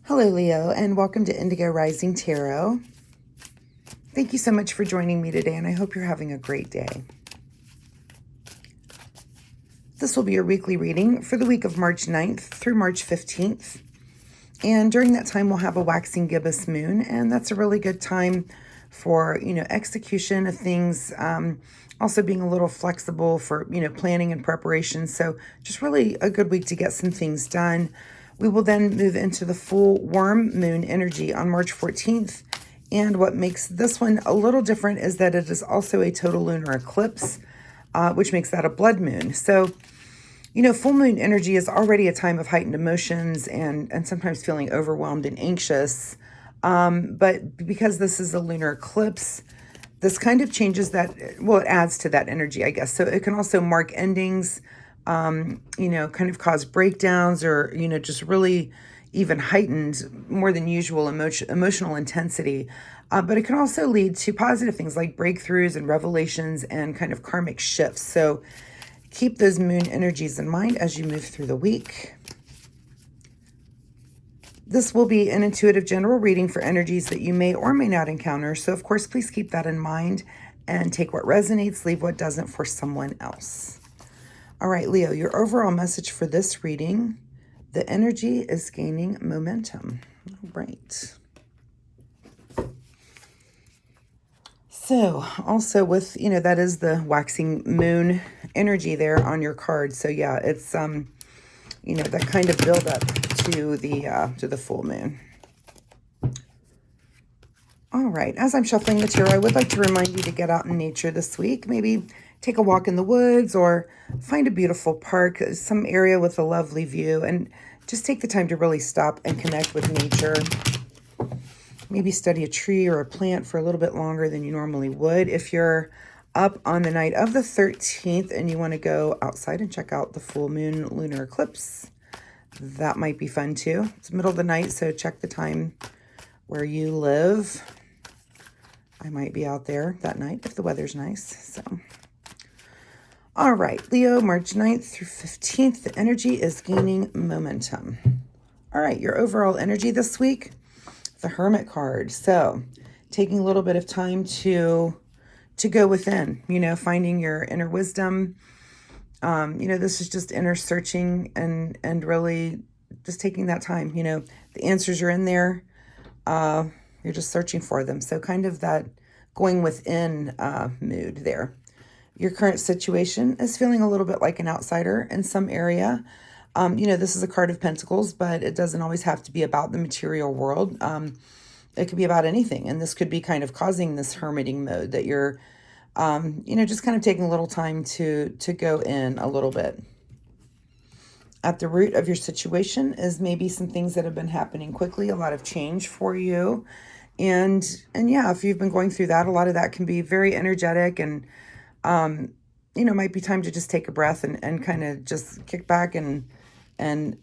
Hello, Leo, and welcome to Indigo Rising Tarot. Thank you so much for joining me today, and I hope you're having a great day. This will be your weekly reading for the week of March 9th through March 15th. And during that time, we'll have a waxing gibbous moon, and that's a really good time for, execution of things, also being a little flexible for, planning and preparation. So just really a good week to get some things done. We will then move into the full worm moon energy on March 14th. And what makes this one a little different is that it is also a total lunar eclipse, which makes that a blood moon. So, full moon energy is already a time of heightened emotions and sometimes feeling overwhelmed and anxious. But because this is a lunar eclipse, this kind of changes that, well, it adds to that energy, I guess. So it can also mark endings, kind of cause breakdowns or, just really even heightened, more than usual emotional intensity. But it can also lead to positive things like breakthroughs and revelations and kind of karmic shifts. So keep those moon energies in mind as you move through the week. This will be an intuitive general reading for energies that you may or may not encounter. So, of course, please keep that in mind and take what resonates, leave what doesn't for someone else. All right, Leo, your overall message for this reading: the energy is gaining momentum. All right. So also with, that is the waxing moon energy there on your card. So yeah, it's, that kind of build up to the full moon. All right, as I'm shuffling the tarot, I would like to remind you to get out in nature this week. Maybe take a walk in the woods or find a beautiful park, some area with a lovely view, and just take the time to really stop and connect with nature. Maybe study a tree or a plant for a little bit longer than you normally would. If you're up on the night of the 13th and you want to go outside and check out the full moon lunar eclipse, that might be fun too. It's middle of the night, so check the time where you live. I might be out there that night if the weather's nice. So, all right, Leo, March 9th through 15th, the energy is gaining momentum. All right, your overall energy this week: the Hermit card. So taking a little bit of time to go within, finding your inner wisdom. This is just inner searching and really just taking that time. The answers are in there. You're just searching for them. So kind of that going within mood there. Your current situation is feeling a little bit like an outsider in some area. This is a card of pentacles, but it doesn't always have to be about the material world. It could be about anything. And this could be kind of causing this hermiting mode that you're, just kind of taking a little time to go in a little bit. At the root of your situation is maybe some things that have been happening quickly, a lot of change for you. And yeah, if you've been going through that, a lot of that can be very energetic and, might be time to just take a breath and kind of just kick back and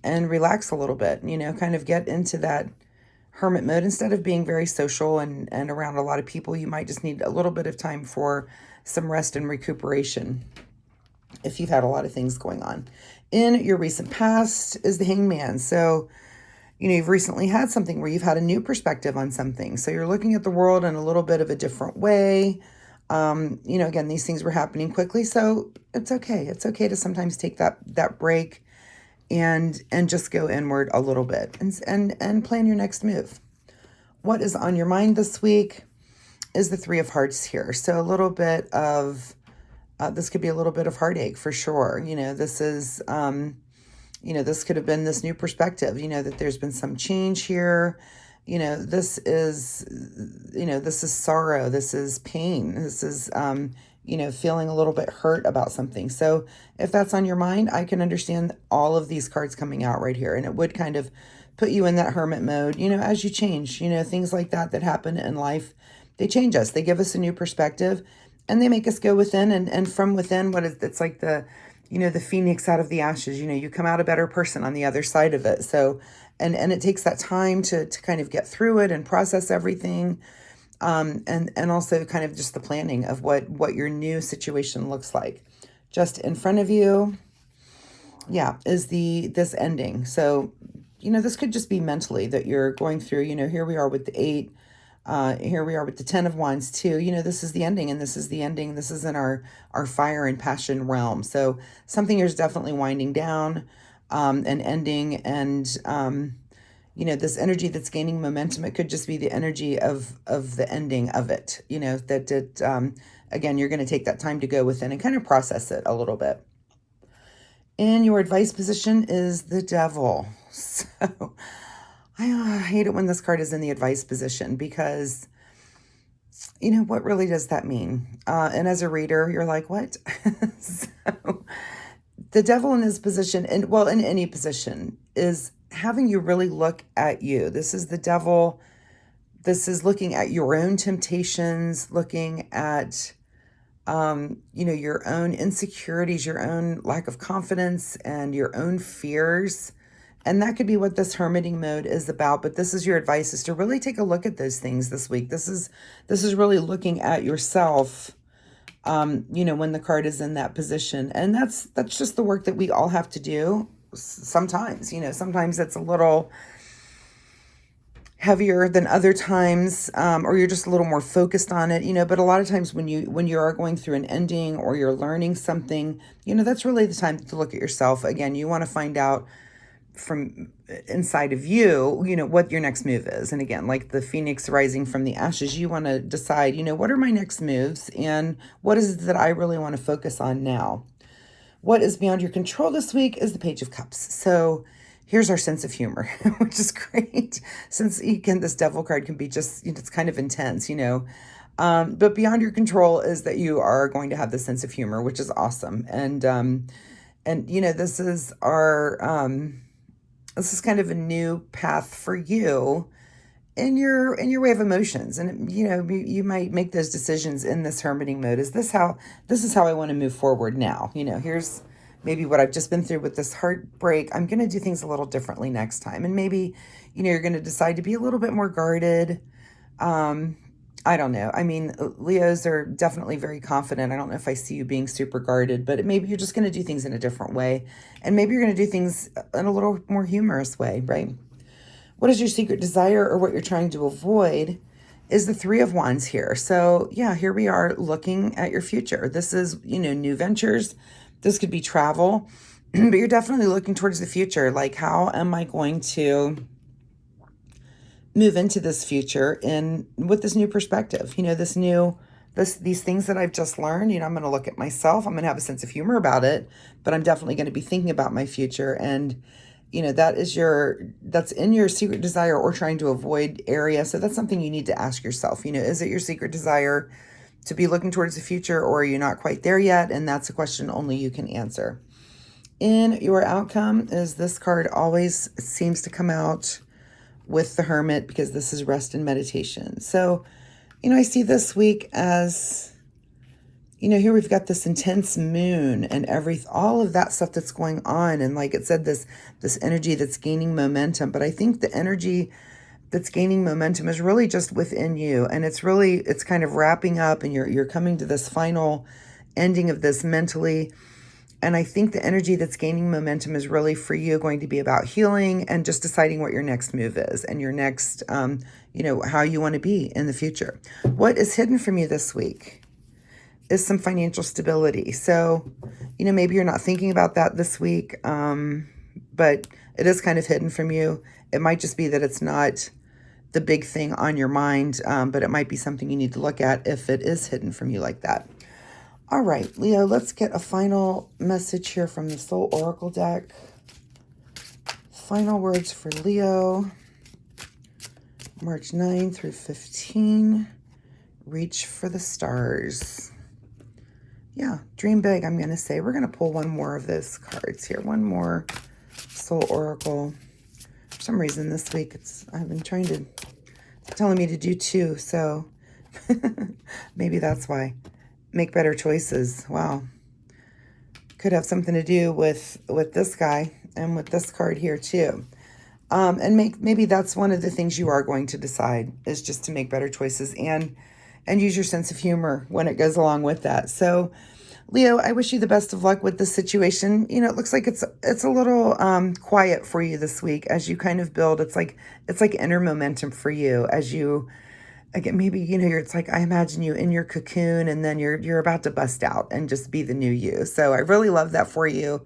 relax a little bit, kind of get into that hermit mode. Instead of being very social and around a lot of people, you might just need a little bit of time for some rest and recuperation if you've had a lot of things going on. In your recent past is the Hangman. So, you've recently had something where you've had a new perspective on something. So you're looking at the world in a little bit of a different way. Again, these things were happening quickly, so it's okay. It's okay to sometimes take that break and just go inward a little bit and plan your next move. What is on your mind this week is the Three of Hearts here. So a little bit of, this could be a little bit of heartache for sure. This is, this could have been this new perspective, that there's been some change here. This is sorrow. This is pain. This is, feeling a little bit hurt about something. So if that's on your mind, I can understand all of these cards coming out right here. And it would kind of put you in that hermit mode, as you change, things like that happen in life. They change us. They give us a new perspective and they make us go within and from within, it's like the phoenix out of the ashes, you come out a better person on the other side of it. So, and it takes that time to kind of get through it and process everything. And also kind of just the planning of what your new situation looks like. Just in front of you, yeah, is this ending. So this could just be mentally that you're going through, here we are with the 8, here we are with the 10 of Wands too. This is the ending, and this is the ending. This is in our fire and passion realm. So something here is definitely winding down, and ending, and, this energy that's gaining momentum. It could just be the energy of the ending of it, that it, again, you're going to take that time to go within and kind of process it a little bit. And your advice position is the Devil. So I hate it when this card is in the advice position, because, what really does that mean? And as a reader, you're like, what? So the Devil in his position, and well, in any position, is having you really look at you. This is the Devil. This is looking at your own temptations, looking at, your own insecurities, your own lack of confidence, and your own fears. And that could be what this hermiting mode is about. But this is your advice, is to really take a look at those things this week. This is really looking at yourself, when the card is in that position. And that's just the work that we all have to do sometimes. Sometimes it's a little heavier than other times, or you're just a little more focused on it, but a lot of times when you are going through an ending or you're learning something, that's really the time to look at yourself. Again, you want to find out from inside of you, what your next move is. And again, like the phoenix rising from the ashes, you want to decide, what are my next moves, and what is it that I really want to focus on now? What is beyond your control this week is the Page of Cups. So here's our sense of humor, which is great. Since, again, this Devil card can be just, it's kind of intense, but beyond your control is that you are going to have this sense of humor, which is awesome. And this is this is kind of a new path for you in your way of emotions. And, you might make those decisions in this hermiting mode. Is this how I want to move forward now? Here's maybe what I've just been through with this heartbreak. I'm going to do things a little differently next time. And maybe, you're going to decide to be a little bit more guarded. I don't know. I mean, Leos are definitely very confident. I don't know if I see you being super guarded, but maybe you're just going to do things in a different way. And maybe you're going to do things in a little more humorous way, right? What is your secret desire, or what you're trying to avoid, is the 3 of Wands here. So yeah, here we are looking at your future. This is, new ventures. This could be travel, but you're definitely looking towards the future. Like, how am I going to move into this future with this new perspective? These things that I've just learned, I'm going to look at myself. I'm going to have a sense of humor about it, but I'm definitely going to be thinking about my future. And, that's in your secret desire or trying to avoid area. So that's something you need to ask yourself. Is it your secret desire to be looking towards the future, or are you not quite there yet? And that's a question only you can answer. In your outcome is this card always seems to come out with the Hermit, because this is rest and meditation. So, I see this week as, here we've got this intense moon and all of that stuff that's going on. And like it said, this energy that's gaining momentum. But I think the energy that's gaining momentum is really just within you. And it's kind of wrapping up, and you're coming to this final ending of this mentally. And I think the energy that's gaining momentum is really for you going to be about healing and just deciding what your next move is, and your next, how you want to be in the future. What is hidden from you this week is some financial stability. So, maybe you're not thinking about that this week, but it is kind of hidden from you. It might just be that it's not the big thing on your mind, but it might be something you need to look at if it is hidden from you like that. All right, Leo, let's get a final message here from the Soul Oracle deck. Final words for Leo, March 9 through 15. Reach for the stars. Yeah, dream big, I'm going to say. We're going to pull one more of those cards here. One more Soul Oracle. For some reason this week, I've been telling me to do 2, so maybe that's why. Make better choices. Wow. Could have something to do with this guy and with this card here too. And maybe that's one of the things you are going to decide, is just to make better choices and use your sense of humor when it goes along with that. So Leo, I wish you the best of luck with this situation. You know, it looks like it's a little quiet for you this week as you kind of build. It's like inner momentum for you as you again, maybe, it's like I imagine you in your cocoon and then you're about to bust out and just be the new you. So I really love that for you.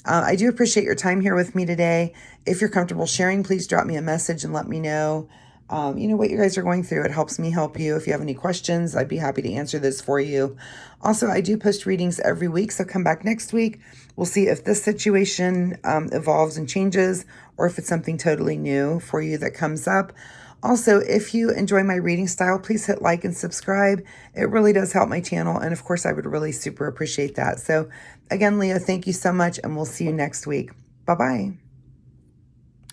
I do appreciate your time here with me today. If you're comfortable sharing, please drop me a message and let me know, what you guys are going through. It helps me help you. If you have any questions, I'd be happy to answer this for you. Also, I do post readings every week, so come back next week. We'll see if this situation evolves and changes or if it's something totally new for you that comes up. Also, if you enjoy my reading style, please hit like and subscribe. It really does help my channel. And of course, I would really super appreciate that. So again, Leo, thank you so much. And we'll see you next week. Bye-bye.